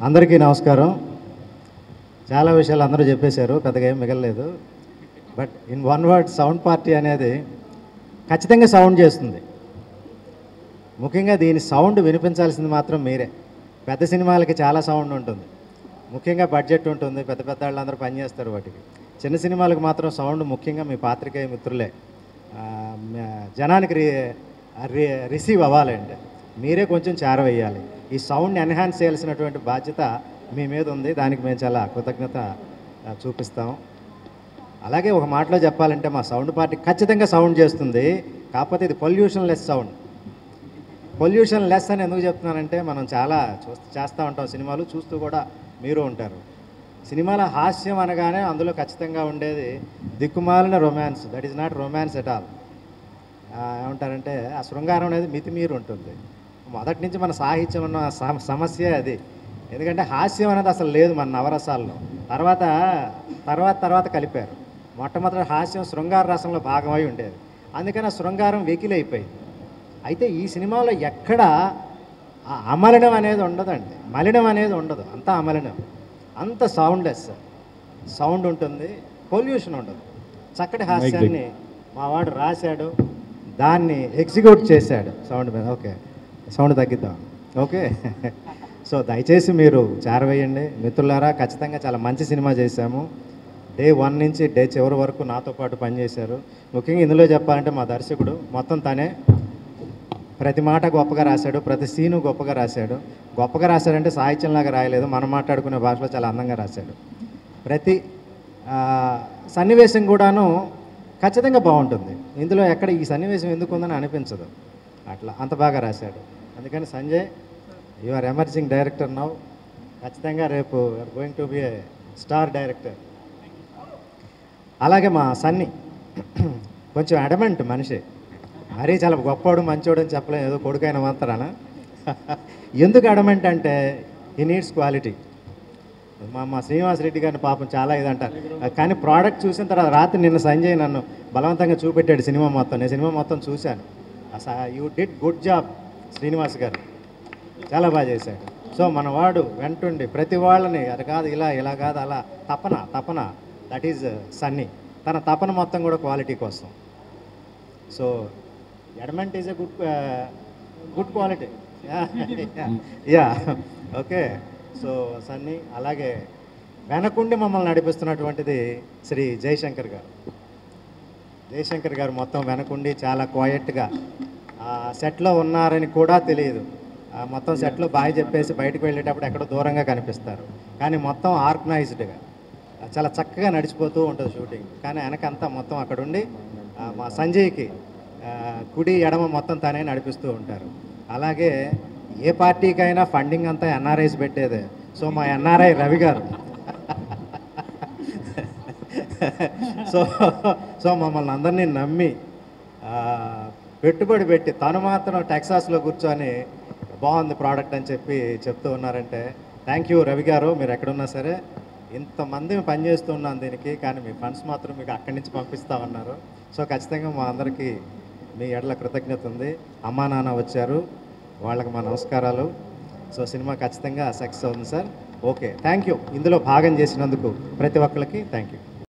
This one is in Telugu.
అందరికీ నమస్కారం. చాలా విషయాలు అందరూ చెప్పేశారు, పెద్దగా ఏం మిగలలేదు. But in one word, sound party అనేది ఖచ్చితంగా సౌండ్ చేస్తుంది. ముఖ్యంగా దీని సౌండ్ వినిపించాల్సింది మాత్రం మీరే. పెద్ద సినిమాలకి చాలా సౌండ్ ఉంటుంది, ముఖ్యంగా బడ్జెట్ ఉంటుంది, పెద్ద పెద్ద వాళ్ళందరూ పనిచేస్తారు వాటికి. చిన్న సినిమాలకు మాత్రం సౌండ్ ముఖ్యంగా మీ పాత్రికేయ మిత్రులే జనానికి రిసీవ్ అవ్వాలండి. మీరే కొంచెం చేరవేయాలి. ఈ సౌండ్ ఎన్హాన్స్ చేయాల్సినటువంటి బాధ్యత మీ మీద ఉంది. దానికి మేము చాలా కృతజ్ఞత చూపిస్తాం. అలాగే ఒక మాటలో చెప్పాలంటే మా సౌండ్ పార్టీ ఖచ్చితంగా సౌండ్ చేస్తుంది. కాకపోతే ఇది pollution less sound. Pollution less అని ఎందుకు చెప్తున్నానంటే, మనం చాలా చేస్తూ ఉంటాం సినిమాలు, చూస్తూ కూడా మీరు ఉంటారు. సినిమాల హాస్యం అనగానే అందులో ఖచ్చితంగా ఉండేది దిక్కుమాలిన romance. That is not romance at all. ఏమంటారంటే ఆ శృంగారం అనేది మితిమీరి ఉంటుంది. మొదటి నుంచి మన సాహిత్యం ఉన్న సమస్య అది. ఎందుకంటే హాస్యం అనేది అసలు లేదు మన నవరసాల్లో. తర్వాత కలిపారు. మొట్టమొదటి హాస్యం శృంగార రసంలో భాగమై ఉండేది. అందుకని ఆ శృంగారం వెకిలైపోయింది. అయితే ఈ సినిమాలో ఎక్కడ అమలినం అనేది ఉండదండి, మలినం అనేది ఉండదు. అంతా అమలినం, అంత సౌండ్లెస్. సౌండ్ ఉంటుంది, పొల్యూషన్ ఉండదు. చక్కటి హాస్యాన్ని మావాడు రాశాడు, దాన్ని ఎగ్జిక్యూట్ చేశాడు సౌండ్ మీద. ఓకే, సౌండ్ తగ్గిద్దాం. ఓకే. సో దయచేసి మీరు చేరవేయండి మిత్రులారా. ఖచ్చితంగా చాలా మంచి సినిమా చేశాము. డే 1 నుంచి డే చివరి వరకు నాతో పాటు పనిచేశారు. ముఖ్యంగా ఇందులో చెప్పాలంటే మా దర్శకుడు మొత్తం తనే ప్రతి మాట గొప్పగా రాశాడు, ప్రతి సీను గొప్పగా రాశాడు. గొప్పగా రాశాడంటే సాహిత్యంలాగా రాయలేదు, మనం మాట్లాడుకునే భాషలో చాలా అందంగా రాశాడు. ప్రతి సన్నివేశం కూడాను ఖచ్చితంగా బాగుంటుంది. ఇందులో ఎక్కడ ఈ సన్నివేశం ఎందుకు ఉందని అనిపించదు. అట్లా అంత బాగా రాశాడు. అందుకని Sanjay, you are emerging director now. ఖచ్చితంగా రేపు you're going to be a star director. అలాగే మా సన్నీ కొంచెం అడమెంట్ మనిషి. మరీ చాలా గొప్పవాడు మంచోడు అని చెప్పలేం, ఏదో కొడుకైన మాత్రాన. ఎందుకు అడమెంట్ అంటే హీ నీడ్స్ క్వాలిటీ. మా శ్రీనివాస్ రెడ్డి గారిని పాపం చాలా ఇదంటారు, కానీ ప్రోడక్ట్ చూసిన తర్వాత రాత్రి నిన్న సంజయ్ నన్ను బలవంతంగా చూపెట్టాడు సినిమా మొత్తం. నేను సినిమా మొత్తం చూశాను. You did good job Srinivas గారు, చాలా బాగా చేశాడు. సో మన వాడు వెంటుండి ప్రతి వాళ్ళని అది కాదు ఇలా కాదు అలా తపన దట్ ఈజ్ సన్నీ. తన తపన మొత్తం కూడా క్వాలిటీ కోసం. So adamant is a good quality. Yeah, okay. So Sunny, అలాగే వెనకుండి మమ్మల్ని నడిపిస్తున్నటువంటిది శ్రీ జయశంకర్ గారు. జయశంకర్ గారు మొత్తం వెనకుండి చాలా క్వయట్గా సెట్లో ఉన్నారని కూడా తెలియదు. మొత్తం సెట్లో బాయ్ చెప్పేసి బయటకు వెళ్ళేటప్పుడు ఎక్కడో దూరంగా కనిపిస్తారు, కానీ మొత్తం ఆర్గనైజ్డ్గా చాలా చక్కగా నడిచిపోతూ ఉంటుంది షూటింగ్. కానీ వెనకంతా మొత్తం అక్కడుండి మా సంజయ్కి కుడి ఎడమ మొత్తం తనే నడిపిస్తూ ఉంటారు. అలాగే ఏ పార్టీకైనా ఫండింగ్ అంతా ఎన్ఆర్ఐస్ పెట్టేదే. సో మా ఎన్ఆర్ఐ రవి గారు సో మమ్మల్ని అందరినీ నమ్మి పెట్టుబడి పెట్టి తను మాత్రం టెక్సాస్లో కూర్చొని బాగుంది ప్రోడక్ట్ అని చెప్తూ ఉన్నారంటే థ్యాంక్ యూ రవి గారు. మీరు ఎక్కడున్నా సరే, ఇంతమంది పనిచేస్తున్నాను దీనికి, కానీ మీ ఫండ్స్ మాత్రం మీకు అక్కడి నుంచి పంపిస్తామన్నారు. సో ఖచ్చితంగా మా అందరికీ మీ ఎడల కృతజ్ఞత ఉంది. అమ్మా నాన్న వచ్చారు, వాళ్ళకి మా నమస్కారాలు. సో సినిమా ఖచ్చితంగా సక్సెస్ అవుతుంది సార్. Okay, thank you. ఇందులో భాగం చేసినందుకు ప్రతి ఒక్కరికి థ్యాంక్ యూ.